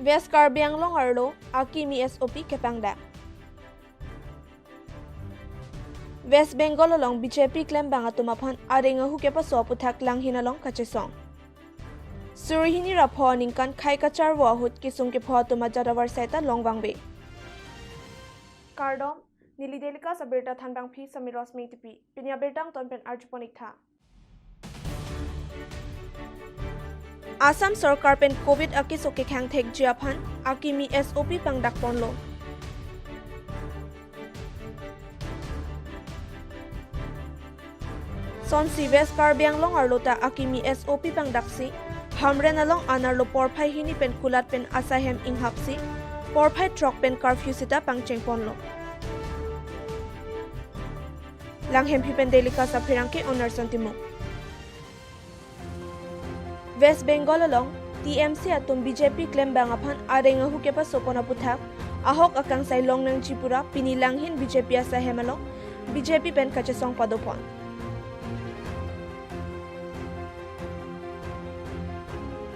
West Karbi Anglong Arlo, Akimi SOP Kepangda. West Bengal along BJP claim bangatumaphan arengahu kepa soputhak langhin along kachesong. Surihini rapho ningkan khai kachar wahut kisung ke pho tuma jadawar saita longwangbe. Kardom Nili Delika Sabirta Thanbang Phi Samiros Meitipi Pinya Bertang Tonpen Arjuponik tha. Assam Sarkar pen COVID akis oke khang thek jiaphan Akimi SOP pangdak ponlo. Son si West Karbi Anglong Arlota Akimi SOP pangdaksi Hamren along anarlo porphai hini pen kulat pen asahem inghapsi porphai trok pen curfew sita pangcheng ponlo. Langhem phi pen delika sa phirangke onar santimu. West Bengal along TMC atum BJP claim bangaphan arengahu kepa sopona puthak ahok akang sai longnang Tripura pinilanghin BJP asa hemalo BJP pen kachesong padopon.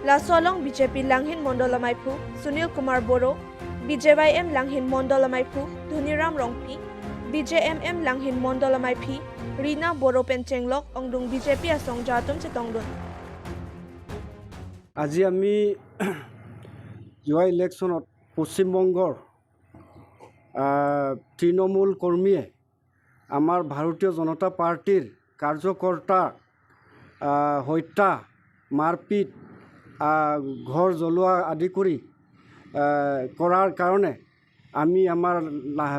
Lasolong BJP langhin Mondolamaipu Sunil Kumar Boro BJYM langhin Mondolamaipu Dhuniram Rongpi BJMM langhin Mondolamaipi Rina Boro Penchenglok ongdung BJP asong jatum chetongdun. আজি আমি যোৱা ইলেকশ্যনত পশ্চিমবংগৰ তৃণমূল কৰ্মীয়ে আমাৰ ভাৰতীয় জনতা পাৰ্টিৰ কাৰ্যকৰ্তা হত্যা মাৰপিট ঘৰ জ্বলোৱা আদি কৰি কৰাৰ কাৰণে আমি আমাৰ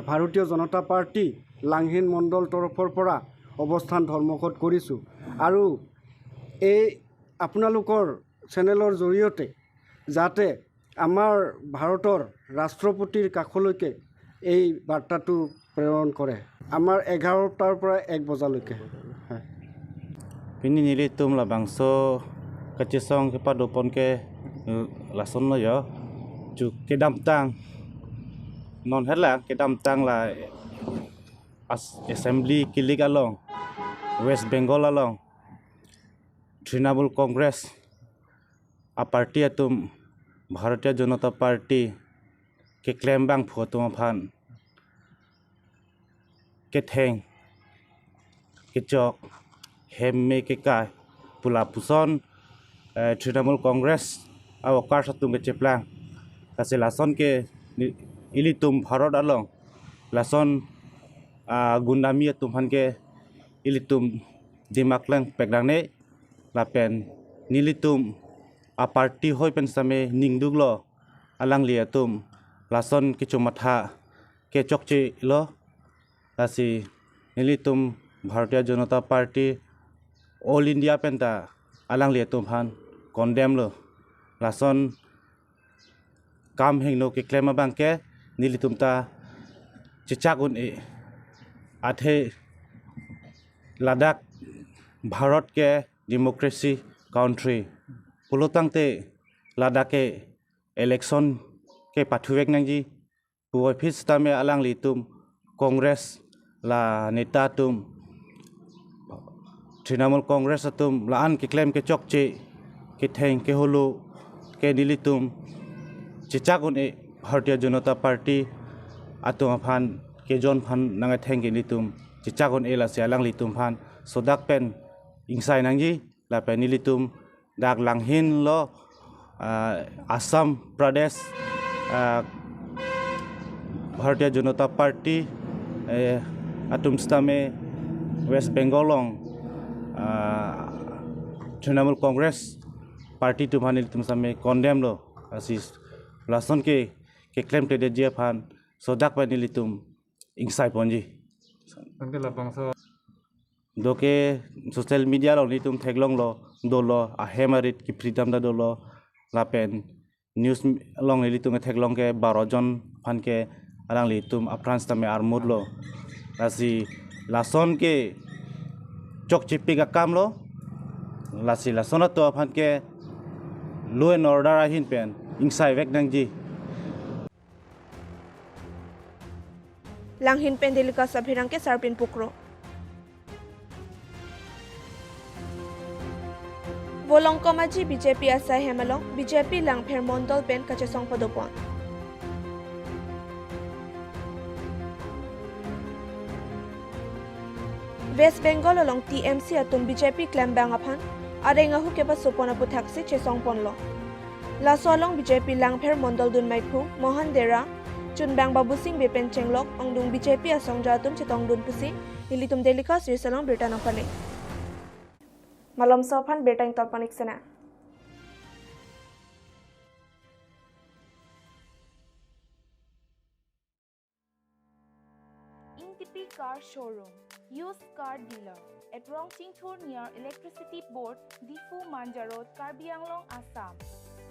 ভাৰতীয় জনতা পাৰ্টি লাংহিন মণ্ডল তৰফৰ পৰা অৱস্থান ধৰ্মঘট কৰিছোঁ আৰু এই আপোনালোকৰ চেনেলৰ জৰিয়তে যাতে আমাৰ ভাৰতৰ ৰাষ্ট্ৰপতিৰ কাষলৈকে এই বাৰ্তাটো প্ৰেৰণ কৰে আমাৰ 11টাৰ পৰা 1 বজালৈকে Pini nili tum la bangso kacesong ke padopon ke lason lo yo ju ke dam tang non hela ke dam tang la assembly kilik along West Bengal along Trinamool Congress a party atum Bharatiya Janata Party ke claim bang photo phan ke theng ke chok hemme ke kai pula puson Trinamool Congress awakar satum ke cheplang kase lason ke ilitum bharat along lason gundami atum phan ke ilitum dimaklang pekdang ne lapen nilitum a party hoi pen same ningduglo alang liatum lason ke chumatha ke chokchi lo asi nilitum Bharatiya Janata Party All India penta alang liatum han condemn lo lason kam hengno ke claim bang ke nilitum ta chichagun e athe Ladakh Bharat ke democracy country Pulutangte Ladake election ke pathuek nangji puoi phis tame alang litum Congress la neta tum Trinamool Congress atum la an ke claim ke chokche ke theng ke holo ke dilitum chichagun e Bharatiya Janata Party atum phan ke jon phan nangai theng ke litum chichagun e la se alang litum phan sodak pen ingsai nangji la pen litum dak langhin lo Assam Pradesh Bharatiya Janata Party atum stame West Bengal long Trinamool Congress Party tu bhanil tum same condemn lo asis lason ke claim te de je phan sodak panilitum ingsai ponji Angke lapang so doke social media lo litum theglong lo dolo a hemarit ki freedom da dolo lapen news long litum theglong ke 12 jon phan ke alang litum afrans tame armud lo lasi lason ke chok chipi ka kam lo lasi lason to phan ke law and order ahin pen ingsai vek nangji Langhin pen delika sa phirangke sarpin pukro. Bolong Komaji BJP Asai Hemalong BJP Langpher Mondol Ben Kachesong Padopon. West Bengal along TMC atum BJP Klembang Aphan Arenga hu keba Sopona Puthaksi Chesong Ponlo. Laso along BJP Langpher Mondol Dun Maipu Mohan Dera Chunbang Babu Singh Bepen Chenglok Ongdung BJP Asong Jatum Chetong Dun Pusi Nilitum Delika Sri Salong Britain Apane. Malam Sophan Betang Talpanik Sena. Intipi Car Showroom, used car dealer at Rongchingthur near Electricity Board, Difu Manja Road, Karbi Anglong, Assam.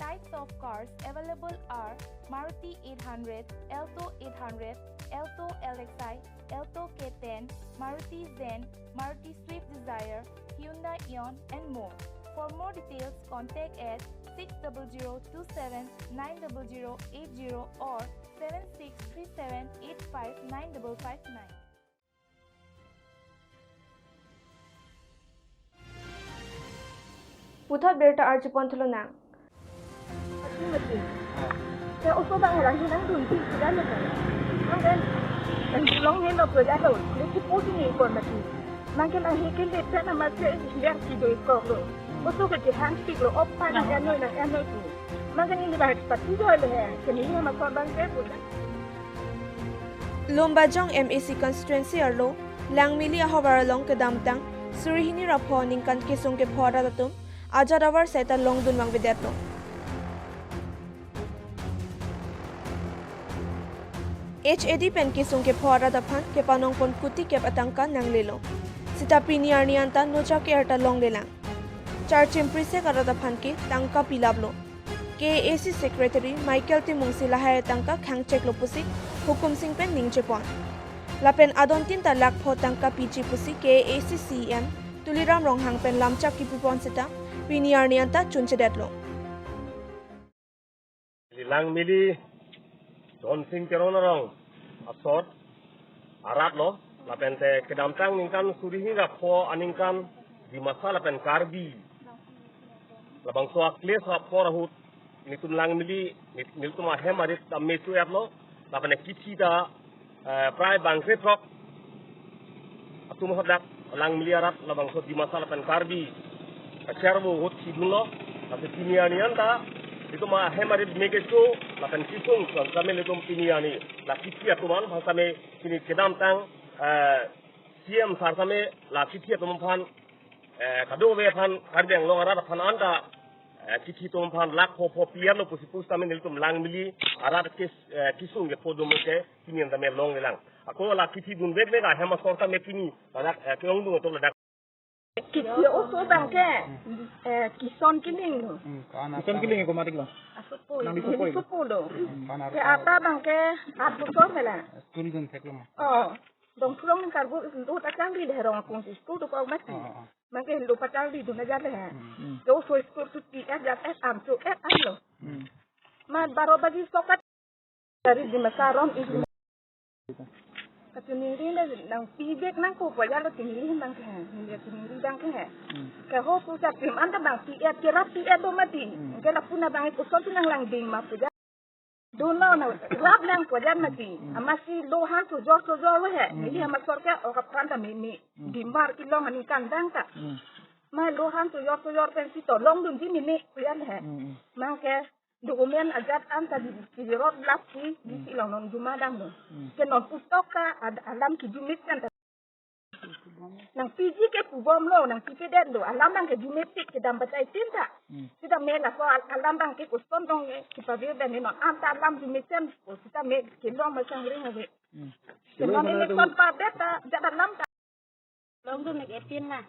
Types of cars available are Maruti 800, Alto 800, Alto LXI, Alto K10, Maruti Zen, Maruti Swift Desire, Hyundai Ion and more. For more details, contact at 600279080 or 7637859559. Puthat Berta Archipantolo Nang. Saya usul bang orang yang dulu itu sudah lepas. Mungkin dan pulang ni nak kerja tu, lagi pun ni pun mati. Mungkin akhir kita tak nama saya lihat si doi kau tu. Usul kerja hansik lo, apa nak yang tu. Mungkin ini bahas pasti dah le. Kini ni macam bang saya pun. Lombajong MAC constituency arlo Langmili Ahovaralong Kadamtang Surihini Rapho Ningkan Kisung ke Phora Datum Ajaravar Seta Longdun Wang Videtlo. HAD pen Kisung ke Phora Dapan ke Panong Pon Kuti ke Patangka Nanglilo. Sita Piniar Nianta Nocha ke Erta Long Lelang. Charchim Prise Karadapan ke Tangka Pilablo. KAC Secretary Michael Timungsi Lahaya Tangka Khangchek Lopusi Hukum Singh pen Ningchepon. Lapen Adontin ta Lakpho Tangka PG Pusi KAC CM Tuliram Ronghang pen Lamchak Kipipon Sita Piniar Nianta Chunchedetlo. Langmili John Singh Keronarong Asot Arat lo lapen te kedamtang ningkan surihi rapho aningkan di masa lapen karbi labang soak kles rapho rahut nitun Langmili niltum ahem arit amesu yaplo lapen kichi da prai bangkret rock atum hodak Langmili arat labang so di masa lapen karbi acerbo hot sidunlo lapen tinianianta itu mah hemarit megeso lakan kisung kami letom piniani la kitia tuman kami kini kedam tang CM sarsame la kitia tuman kado we pan kardeng longara pan anda kiti tuman lak ho pian lo pusipus kami letom Langmili arat kisung ke podom ke kini kami long lang aku la kiti dun weg mega hema sorta me kini la keong dun to la Kita usul bang ke kison kiling tu. Kison kiling ko matik lo. Asut pun. Ini sepuluh tu. Ke apa bang ke apa tu mela? School dun theklo ma. Oh, dong pulang karbu itu tak canggih deh orang pun school tu kau mesti. Mungkin lupa canggih tu najar deh. Jauh so school tu tiap jatuh amcu lo. Mat baru bagi sokat dari di Masarom itu. Ketuniri nang pibek nang ko paya lo tiniri nang ke ni tiniri dang ke ke ho pu sa tim anda bang tiat kira tiat do mati ke la puna bang ko so nang lang ding ma puja do no na rap nang ko jan mati amasi lo han to jor we ni ha masor ke o kapan ta mi dimbar ki lo mani kandang ta ma lo han to jor pen si to long dun ji ni puja he ma ke dokumen ajat anta di rot lapsi di silang non jumadang no ke non putoka alam ki jumit kan nang piji ke pubom lo nang pipeden do alam nang ke jumit ke dam batai tinta sida me la so alam bang ke kuston dong ki pavir den non anta alam jumit sen o sida me ke lo ma sang ring ave ke non ne kon pa beta jada lam ta long do ne ke tin na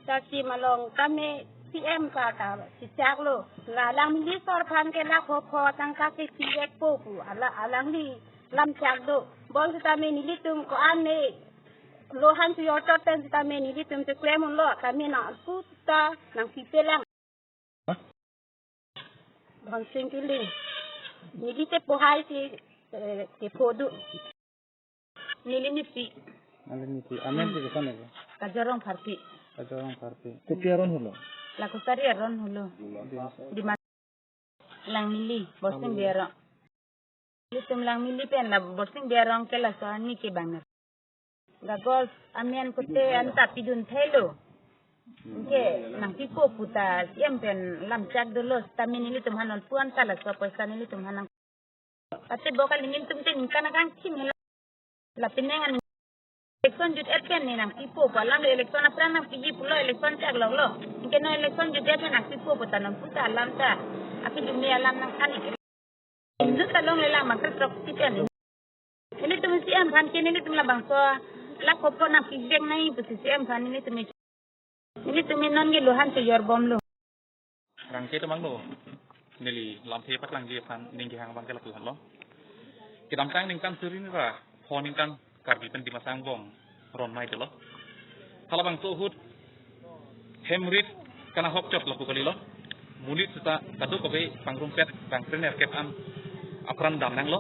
ta si malong kame CM kata sejak lo Langmili sorpan ke la pho tangka ke siwek popu alang li lam chak do bol kita me nilitum ko ane lohan su yotot ten kita me nilitum te kremon lo kami na puta nang pipelang bang singkiling nilite pohai si ke podu nilinipi Amen di sana lo. kajarong parti Kajarong parti. Kepiaron holo. Laku tari aron hulu. Di mana lang mili bosing biara. Litum lang mili pen la bosing biara ke la soani ke bangar. Gagol amian kute anta pidun thelo. Ke nang tipo puta siam pen lam cak dulu stamin ini tumhanon puan tala so poisa ini tumhanang. Ate bokal ini tum tin kana kan king la pinengan election jut etken ni nang tipo palam election apra nang piji pulo election cak lo. Ke no election jut etken nang tipo puta nang puta alam ta. Aki dunia alam nang kani. Itu talong lela makal trok tipen. Ini tum siam kan kini ini tum la bangso la kopo nang pijek nai posisi am kan ini tum ini tumi non gi lohan tu yor bom lo. Rangke tu manglo. Nili lampe pat langge pan ning hang bang kala tuhan lo. Kidam tang ning kan suri ni ra. Ho ning kan karbi pen di masang bom. Ron mai tu lo. Kala bang so hut. Hemrit kana hok chop lo kali lo. Mulit suta kadu ko be pangrum pet bang trener kep am apran dam nang lo.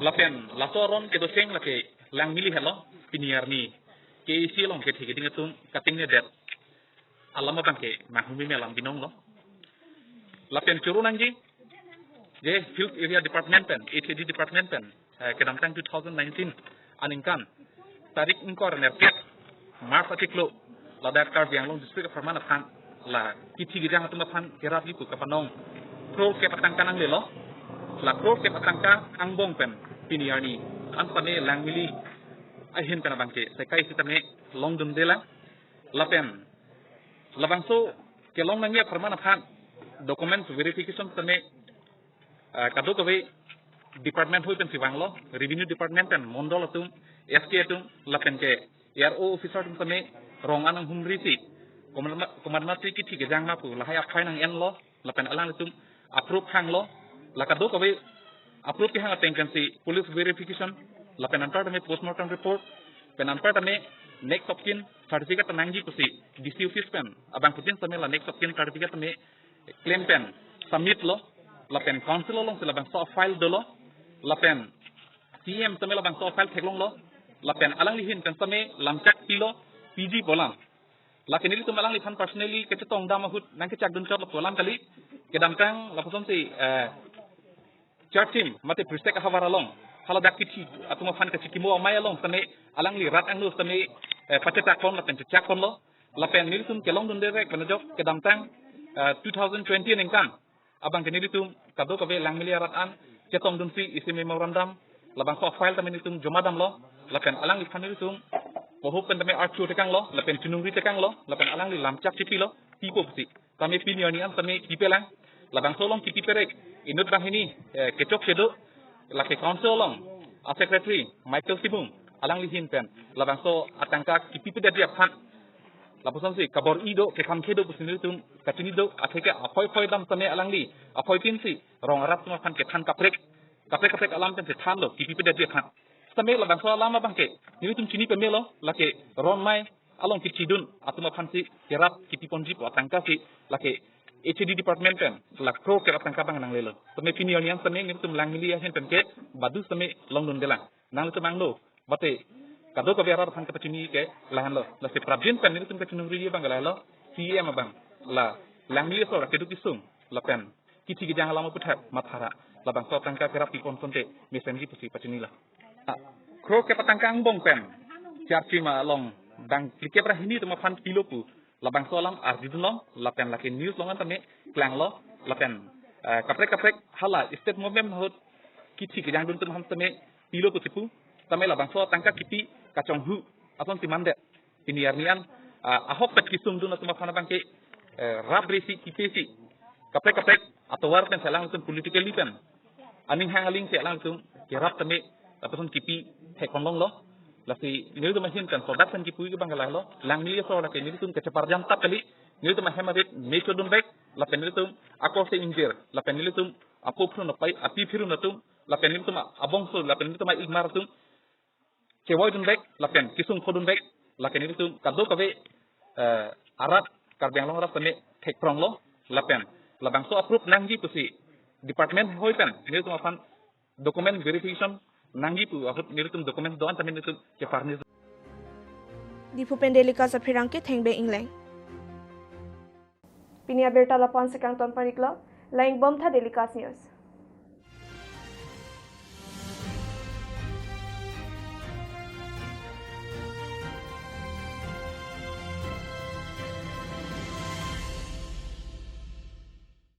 Lapen lasoron ke doseng la ke lang mili hello piniar ni. Ke isi long ke thigi ding tum kating ne det. Alam bang ke mahumi melam binong lo. Lapian curun anji, je field area department pen, HAD department pen, kedam tang 2019 aningkan, tarik ingkor nerket, Mars artiklo, ladat kar biang long district of Permanent la kiti gidang atum pan kerap itu kapanong, pro ke patang kanang lelo, la pro ke patang ka angbong pen, piniarni, anpane lang mili, ahin pen abangke, sekai sitame long dum dela, lapen, labangso ke long nangya Permanent documents verification tame kado kawe department hui pen siwang lo revenue department pen mondol atum SK atum lapen ke RO officer tum tame rongan ang humrisi komarnati ki thik jang ma pu lahai aphai nang en lo lapen alang atum approve hang lo la kado kawe approve ki hang vacancy police verification lapen antar tame postmortem report pen antar tame next of kin certificate tanangji kusi DC office pen abang putin tame la next of kin certificate tame claim pen submit lo lapen council lo sila bang so file dolo lapen CM tame la bang so file theklong lo lapen alang lihin kan tame lamchak pilo PG bolam lapen ini tumalang lihan personally ke tong dam hut nang ke chak dun chot lo bolam kali ke dam tang la posom si chart team mate pristek hawara long hala dakiti atuma fan ke sikimo mai long tame alang li rat ang lo tame pacetak kon lapen chak kon lo lapen ini tum kelong dun derek benajok ke dam tang 2020 nengkan abang kini ditum kado kabe lang miliarat an ketong dun si isi memorandum labang so file tamen ditum jomadam lo lapen alang li khan ditum pohupen tamen archu tekang lo lapen tunungri tekang lo lapen alang li lamchak cipi lo tipo si tame pinioni an tame kipelang labang so long kipi perek inut bang ini kecok sedo lake council long a secretary Michael Sibum alang li hin pen labang so atangka kipi peda dia khan lapusan si kabor ido ke kam kedo pusini tum katini do atheke aphoi phoi dam tame alangli aphoi pin si rong arat tuma khan ke than kaprek alam pen se than lo kipi pe de khan tame la bang so lama bangke ni tum chini pe melo lake ron mai along kichidun atuma khan si kerap kipi ponji po tangka si lake HAD department pen la pro ke tangka bang nang lelo tame pinion yang tame ni tum lang mili hen pen ke badu tame long dun delang nang tum anglo bate kado ko biara than kapachini ke lahan lo la se prabjin pen ni tum ke tunuri bang lo CM bang la langli so ra kedu kisung la pen kiti ge jang lama puthat mathara la bang so tangka kerap pipon sonte mesenji pusi pachini la kro ke patangka angbong pen charchi ma long dang klike pra hini tuma fan pilopu la bang so lam ardidun lo la pen la ke news longan tame klang lo la pen kaprek hala state movement hot kiti ge jang dun tum ham tame pilopu tipu tame la bang so tangka kiti kacong hu aton timande piniarnian ahok pet kisung dun atuma fana bangke rap resi kipesi kaprek atau war pen salang tum political pen aning hangaling se lang tum kerap tame atason kipi hekonlong lo lasi niru tum hin kan production kipu ge bangala lo lang nilia so la ke niru tum kecepar jam tak kali niru tum hemarit mecho dun baik la pen niru tum akor se injir la pen niru tum apo phru no pai api phiru no tum la pen niru tum abong so la pen niru tum igmar tum cewoi dun baik la pen kisung khodun baik la ke niru tum kado kabe arat karbiang long rap tame thek prong lo la pen la bang so approve nangji pusi department hoi pen niru tum afan document verification nangji pu ahut niru tum document doan tame niru tum ke farni Dipu pendelika sa phirangke thengbe ingleng Pinia Berta Lapan Sekang Ton Parikla, Laing Bomtha Delikas News.